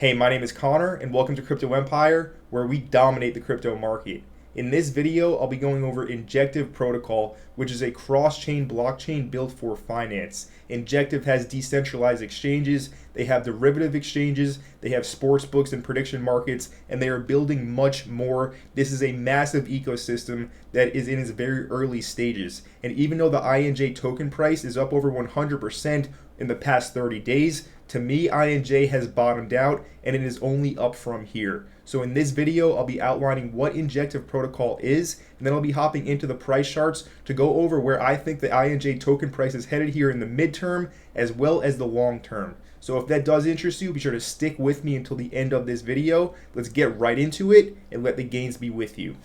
Hey, my name is Connor, and welcome to Crypto Empire, where we dominate the crypto market. In this video, I'll be going over Injective Protocol, which is a cross-chain blockchain built for finance. Injective has decentralized exchanges, they have derivative exchanges, they have sports books and prediction markets, and they are building much more. This is a massive ecosystem that is in its very early stages. And even though the INJ token price is up over 100% in the past 30 days, to me, INJ has bottomed out and it is only up from here. So in this video, I'll be outlining what Injective Protocol is, and then I'll be hopping into the price charts to go over where I think the INJ token price is headed here in the midterm as well as the long term. So if that does interest you, be sure to stick with me until the end of this video. Let's get right into it and let the gains be with you.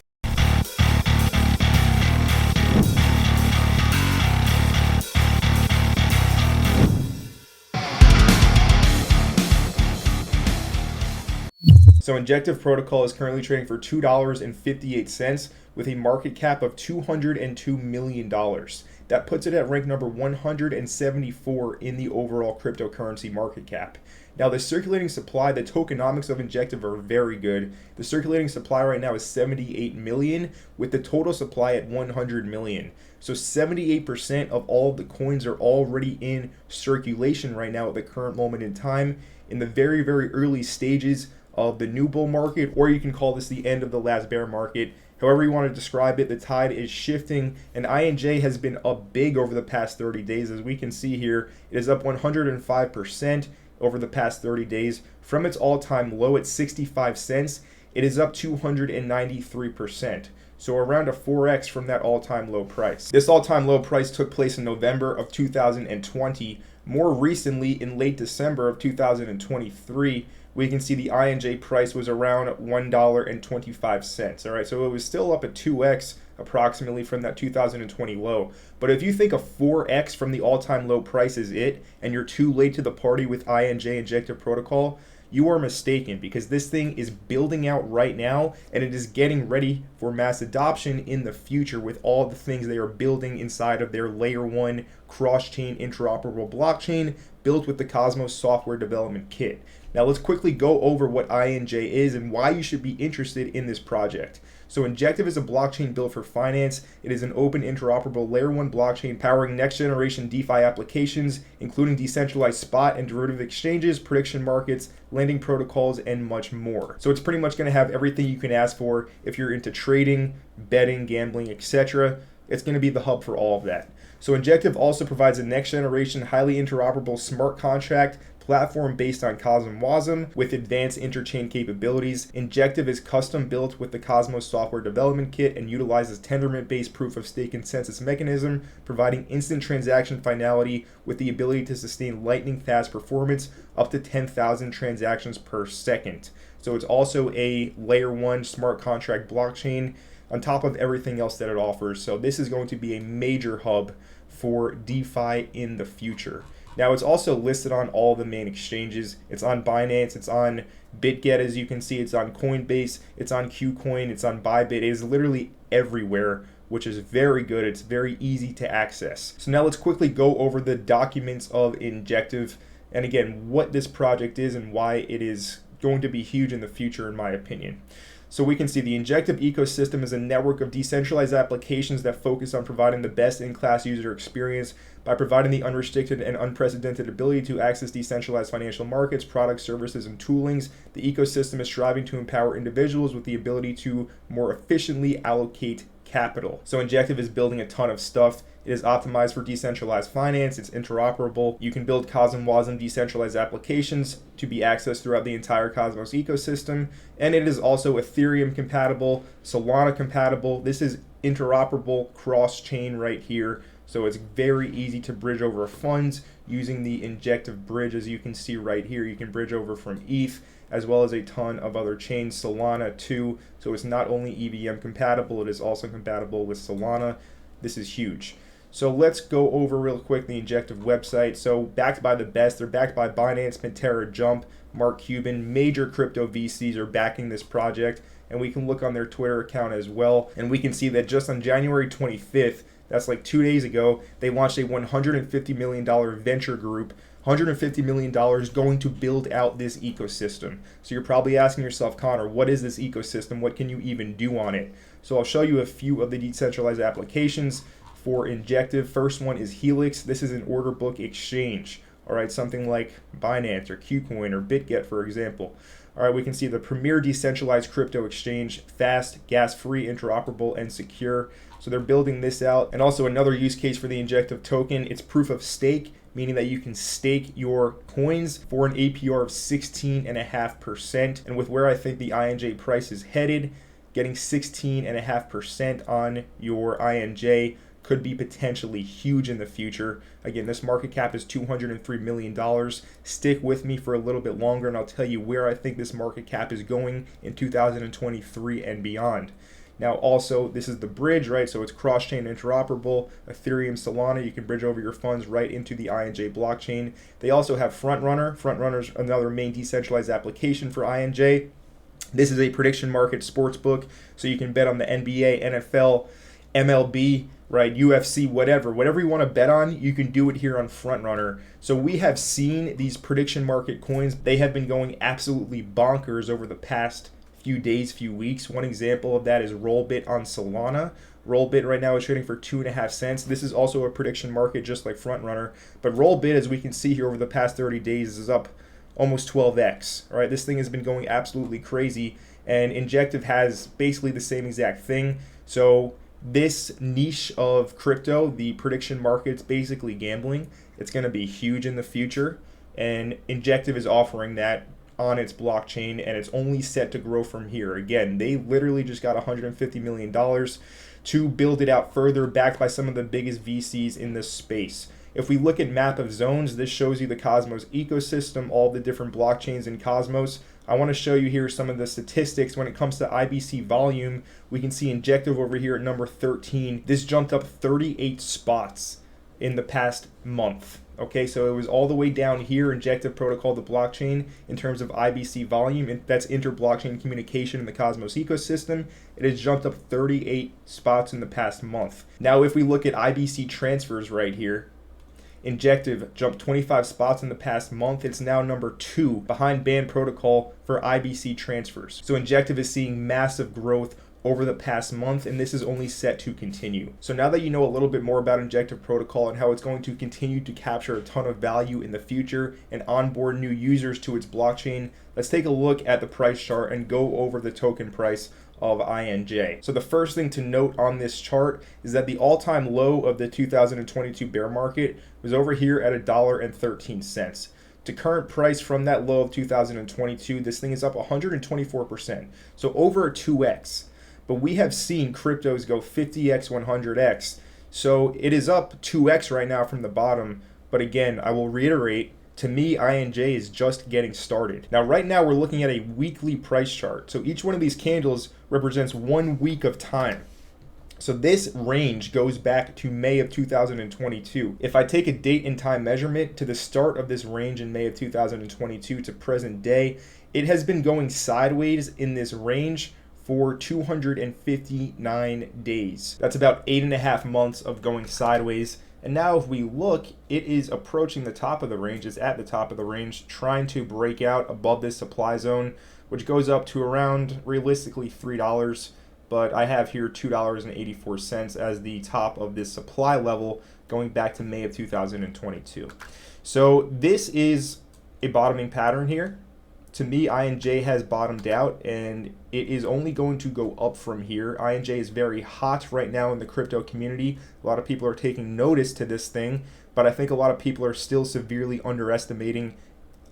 So Injective Protocol is currently trading for $2.58 with a market cap of $202 million. That puts it at rank number 174 in the overall cryptocurrency market cap. Now the circulating supply, the tokenomics of Injective are very good. The circulating supply right now is 78 million with the total supply at 100 million. So 78% of all of the coins are already in circulation right now at the current moment in time in the very, very early stages of the new bull market, or you can call this the end of the last bear market. However you want to describe it, the tide is shifting, and INJ has been up big over the past 30 days. As we can see here, it is up 105% over the past 30 days. From its all-time low at 65 cents, it is up 293%. So around a 4x from that all-time low price. This all-time low price took place in November of 2020. More recently, in late December of 2023, we can see the INJ price was around $1.25. All right, so it was still up at 2x approximately from that 2020 low. But if you think a 4x from the all-time low price is it, and you're too late to the party with INJ Injective Protocol, you are mistaken, because this thing is building out right now and it is getting ready for mass adoption in the future with all the things they are building inside of their layer 1 cross-chain interoperable blockchain built with the Cosmos software development kit. Now let's quickly go over what INJ is and why you should be interested in this project. So Injective is a blockchain built for finance. It is an open interoperable layer 1 blockchain powering next generation DeFi applications, including decentralized spot and derivative exchanges, prediction markets, lending protocols, and much more. So it's pretty much going to have everything you can ask for if you're into trading, betting, gambling, etc. It's going to be the hub for all of that. So Injective also provides a next generation highly interoperable smart contract platform based on CosmWasm with advanced interchain capabilities. Injective is custom built with the Cosmos software development kit and utilizes Tendermint-based proof of stake consensus mechanism, providing instant transaction finality with the ability to sustain lightning fast performance up to 10,000 transactions per second. So it's also a layer 1 smart contract blockchain on top of everything else that it offers. So this is going to be a major hub for DeFi in the future. Now it's also listed on all the main exchanges. It's on Binance, it's on Bitget, as you can see, it's on Coinbase, it's on KuCoin, it's on Bybit. It is literally everywhere, which is very good. It's very easy to access. So now let's quickly go over the documents of Injective and again, what this project is and why it is going to be huge in the future, in my opinion. So we can see the Injective ecosystem is a network of decentralized applications that focus on providing the best in-class user experience by providing the unrestricted and unprecedented ability to access decentralized financial markets, products, services, and toolings. The ecosystem is striving to empower individuals with the ability to more efficiently allocate capital. So Injective is building a ton of stuff. It is optimized for decentralized finance. It's interoperable. You can build CosmWasm decentralized applications to be accessed throughout the entire Cosmos ecosystem. And it is also Ethereum compatible, Solana compatible. This is interoperable cross-chain right here. So it's very easy to bridge over funds using the Injective bridge. As you can see right here, you can bridge over from ETH as well as a ton of other chains, Solana too. So it's not only EVM compatible, it is also compatible with Solana. This is huge. So let's go over real quick the Injective website. So backed by the best, they're backed by Binance, Pantera, Jump, Mark Cuban. Major crypto VCs are backing this project, and we can look on their Twitter account as well. And we can see that just on January 25th, that's like 2 days ago, they launched a $150 million venture group $150 million going to build out this ecosystem. So you're probably asking yourself, Connor, what is this ecosystem? What can you even do on it? So I'll show you a few of the decentralized applications for Injective. First one is Helix. This is an order book exchange. All right, something like Binance or KuCoin or Bitget, for example. All right, we can see the premier decentralized crypto exchange, fast, gas-free, interoperable, and secure. So they're building this out. And also another use case for the Injective token, it's proof of stake, meaning that you can stake your coins for an APR of 16.5%. And with where I think the INJ price is headed, getting 16.5% on your INJ could be potentially huge in the future. Again, this market cap is $203 million. Stick with me for a little bit longer and I'll tell you where I think this market cap is going in 2023 and beyond. Now also, this is the bridge, right? So it's cross-chain interoperable, Ethereum, Solana. You can bridge over your funds right into the INJ blockchain. They also have Frontrunner. Frontrunner's another main decentralized application for INJ. This is a prediction market sports book, so you can bet on the NBA, NFL, MLB, right, UFC, whatever you want to bet on, you can do it here on Frontrunner. So we have seen these prediction market coins, they have been going absolutely bonkers over the past few days, few weeks. One example of that is Rollbit on Solana. Rollbit right now is trading for 2.5 cents. This is also a prediction market just like Frontrunner, but Rollbit, as we can see here over the past 30 days, is up almost 12x. All right, this thing has been going absolutely crazy, and Injective has basically the same exact thing. So this niche of crypto, the prediction markets, basically gambling, it's going to be huge in the future, and Injective is offering that on its blockchain, and it's only set to grow from here. Again, they literally just got $150 million to build it out further, backed by some of the biggest VCs in this space. If we look at map of zones, this shows you the Cosmos ecosystem, all the different blockchains in Cosmos. I want to show you here some of the statistics. When it comes to IBC volume, we can see Injective over here at number 13. This jumped up 38 spots in the past month. Okay, so it was all the way down here, Injective Protocol, the blockchain, in terms of IBC volume, and that's inter-blockchain communication in the Cosmos ecosystem. It has jumped up 38 spots in the past month. Now, if we look at IBC transfers right here, Injective jumped 25 spots in the past month. It's now number 2 behind Band Protocol for IBC transfers. So Injective is seeing massive growth over the past month, and this is only set to continue. So now that you know a little bit more about Injective Protocol and how it's going to continue to capture a ton of value in the future and onboard new users to its blockchain, let's take a look at the price chart and go over the token price of INJ. So the first thing to note on this chart is that the all-time low of the 2022 bear market was over here at $1.13. To current price from that low of 2022, this thing is up 124%, so over 2x. But we have seen cryptos go 50x, 100x, so it is up 2x right now from the bottom. But again, I will reiterate, to me, INJ is just getting started. Now, right now, we're looking at a weekly price chart. So each one of these candles represents 1 week of time. So this range goes back to May of 2022. If I take a date and time measurement to the start of this range in May of 2022 to present day, it has been going sideways in this range for 259 days. That's about 8.5 months of going sideways. And now if we look, it is approaching the top of the range, it's at the top of the range, trying to break out above this supply zone, which goes up to around, realistically, $3. But I have here $2.84 as the top of this supply level going back to May of 2022. So this is a bottoming pattern here. To me, INJ has bottomed out, and it is only going to go up from here. INJ is very hot right now in the crypto community. A lot of people are taking notice to this thing, but I think a lot of people are still severely underestimating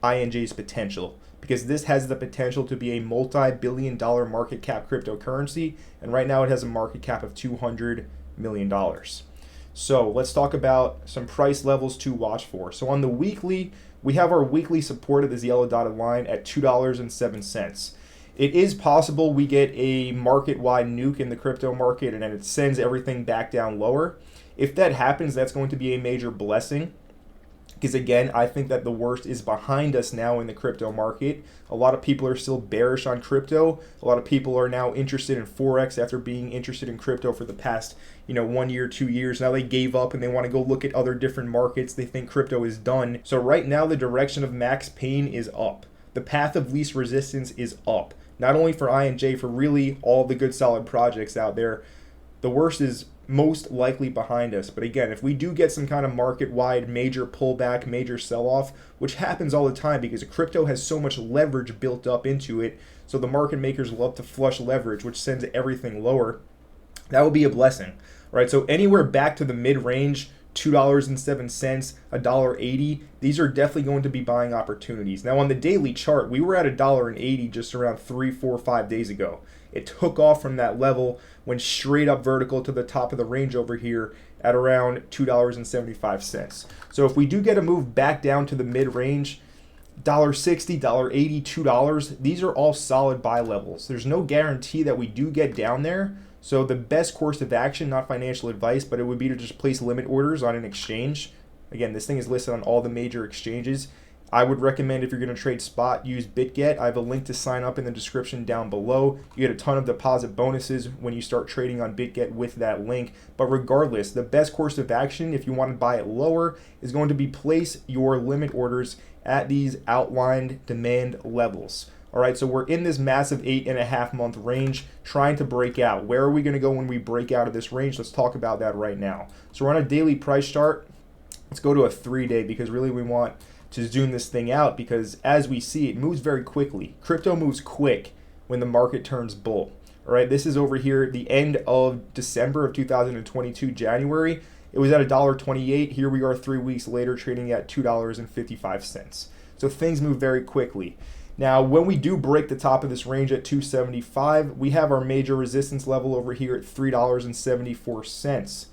INJ's potential, because this has the potential to be a multi-billion-dollar market cap cryptocurrency, and right now it has a market cap of $200 million. So let's talk about some price levels to watch for. So on the weekly, we have our weekly support of this yellow dotted line at $2.07. It is possible we get a market-wide nuke in the crypto market and then it sends everything back down lower. If that happens, that's going to be a major blessing, Because again, I think that the worst is behind us now in the crypto market. A lot of people are still bearish on crypto. A lot of people are now interested in Forex after being interested in crypto for the past, 1 year, 2 years. Now they gave up and they want to go look at other different markets. They think crypto is done. So right now the direction of max pain is up. The path of least resistance is up. Not only for INJ, for really all the good solid projects out there. The worst is most likely behind us. But again, if we do get some kind of market-wide major pullback, major sell-off, which happens all the time because crypto has so much leverage built up into it, so the market makers love to flush leverage, which sends everything lower, that would be a blessing, right? So anywhere back to the mid-range, $2.07, $1.80, these are definitely going to be buying opportunities. Now on the daily chart, we were at $1.80 just around 3, 4, 5 days ago. It took off from that level, went straight up vertical to the top of the range over here at around $2.75. So if we do get a move back down to the mid-range, $1.60, $1.80, $2, these are all solid buy levels. There's no guarantee that we do get down there. So the best course of action, not financial advice, but it would be to just place limit orders on an exchange. Again, this thing is listed on all the major exchanges. I would recommend if you're going to trade spot, use Bitget. I have a link to sign up in the description down below. You get a ton of deposit bonuses when you start trading on Bitget with that link. But regardless, the best course of action, if you want to buy it lower, is going to be place your limit orders at these outlined demand levels. All right, so we're in this massive 8.5 month range trying to break out. Where are we going to go when we break out of this range? Let's talk about that right now. So we're on a daily price chart. Let's go to a 3-day because really we want to zoom this thing out because as we see, it moves very quickly. Crypto moves quick when the market turns bull. All right, this is over here the end of December of 2022, January. It was at $1.28. Here we are 3 weeks later trading at $2.55. So things move very quickly. Now, when we do break the top of this range at 275, we have our major resistance level over here at $3.74.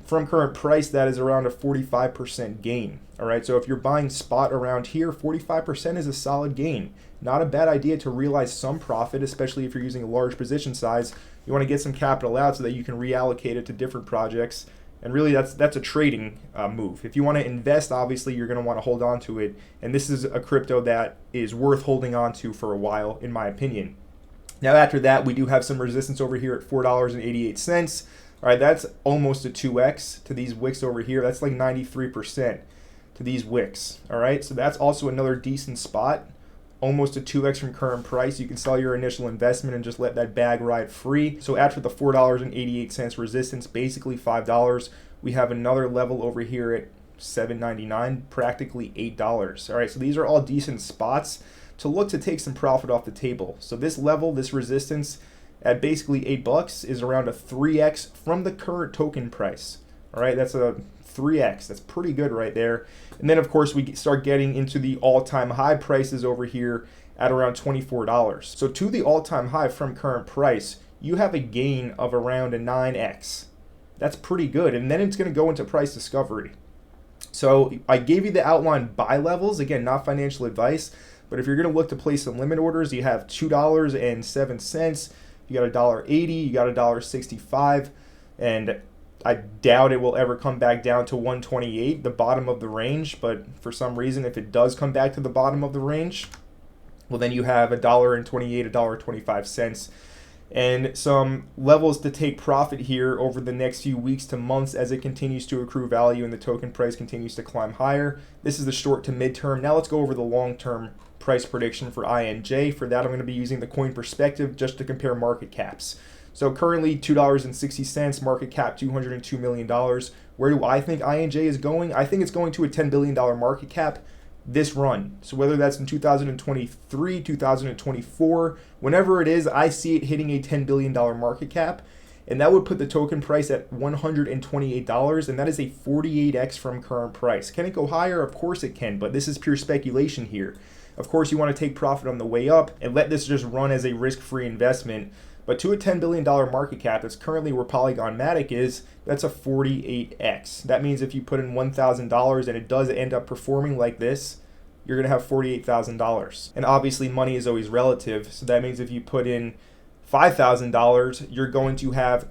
From current price, that is around a 45% gain. All right, so if you're buying spot around here, 45% is a solid gain. Not a bad idea to realize some profit, especially if you're using a large position size. You want to get some capital out so that you can reallocate it to different projects. And really, that's a trading move. If you want to invest, obviously, you're going to want to hold on to it. And this is a crypto that is worth holding on to for a while, in my opinion. Now, after that, we do have some resistance over here at $4.88. All right, that's almost a 2x to these wicks over here. That's like 93% to these wicks. All right, so that's also another decent spot. Almost a 2x from current price. You can sell your initial investment and just let that bag ride free. So after the $4.88 resistance, basically $5, we have another level over here at $7.99, practically $8. All right, so these are all decent spots to look to take some profit off the table. So this level, this resistance at basically $8 is around a 3x from the current token price. All right, that's a 3x. That's pretty good right there. And then, of course, we start getting into the all-time high prices over here at around $24. So to the all-time high from current price, you have a gain of around a 9x. That's pretty good. And then it's going to go into price discovery. So I gave you the outline buy levels. Again, not financial advice. But if you're going to look to place some limit orders, you have $2.07. You got $1.80. You got $1.65. And I doubt it will ever come back down to 128, the bottom of the range. But for some reason, if it does come back to the bottom of the range, well, then you have $1.28, $1.25, and some levels to take profit here over the next few weeks to months as it continues to accrue value and the token price continues to climb higher. This is the short to midterm. Now let's go over the long-term price prediction for INJ. For that, I'm going to be using the coin perspective just to compare market caps. So currently $2.60, market cap $202 million. Where do I think INJ is going? I think it's going to a $10 billion market cap this run. So whether that's in 2023, 2024, whenever it is, I see it hitting a $10 billion market cap. And that would put the token price at $128, and that is a 48x from current price. Can it go higher? Of course it can, but this is pure speculation here. Of course, you want to take profit on the way up and let this just run as a risk-free investment. But to a $10 billion market cap, that's currently where Polygon Matic is, that's a 48x. That means if you put in $1,000 and it does end up performing like this, you're going to have $48,000. And obviously, money is always relative. So that means if you put in $5,000, you're going to have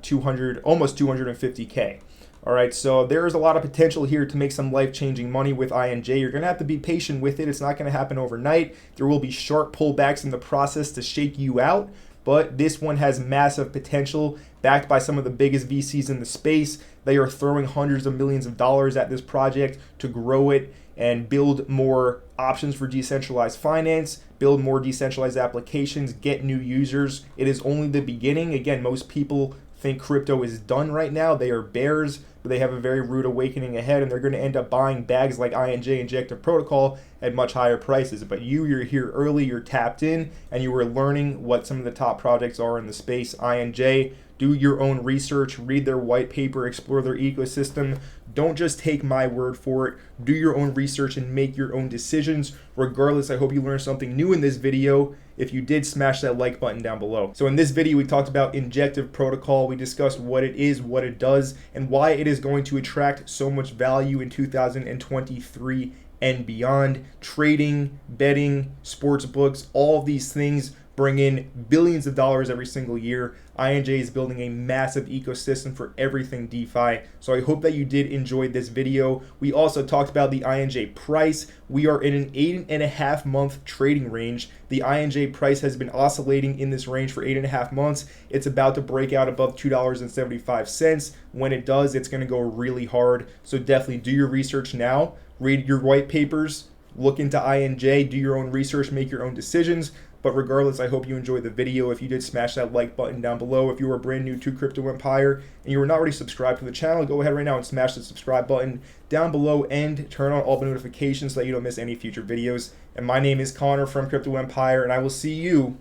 almost 250K. All right, so there's a lot of potential here to make some life-changing money with INJ. You're going to have to be patient with it. It's not going to happen overnight. There will be sharp pullbacks in the process to shake you out, but this one has massive potential, backed by some of the biggest VCs in the space. They are throwing hundreds of millions of dollars at this project to grow it and build more options for decentralized finance, build more decentralized applications, get new users. It is only the beginning. Again, most people think crypto is done right now. They are bears, but they have a very rude awakening ahead, and they're going to end up buying bags like INJ Injective Protocol at much higher prices. But you're here early, you're tapped in, and you are learning what some of the top projects are in the space. INJ, do your own research, read their white paper, explore their ecosystem. Don't just take my word for it. Do your own research and make your own decisions. Regardless, I hope you learned something new in this video. If you did, smash that like button down below. So in this video, we talked about Injective Protocol. We discussed what it is, what it does, and why it is going to attract so much value in 2023 and beyond. Trading, betting, sports books, all of these things bring in billions of dollars every single year. INJ is building a massive ecosystem for everything DeFi. So I hope that you did enjoy this video. We also talked about the INJ price. We are in an 8.5 month trading range. The INJ price has been oscillating in this range for 8.5 months. It's about to break out above $2.75. When it does, it's going to go really hard. So definitely do your research now. Read your white papers. Look into INJ. Do your own research. Make your own decisions. But regardless, I hope you enjoyed the video. If you did, smash that like button down below. If you are brand new to Crypto Empire and you are not already subscribed to the channel, go ahead right now and smash the subscribe button down below and turn on all the notifications so that you don't miss any future videos. And my name is Connor from Crypto Empire, and I will see you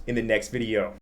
in the next video.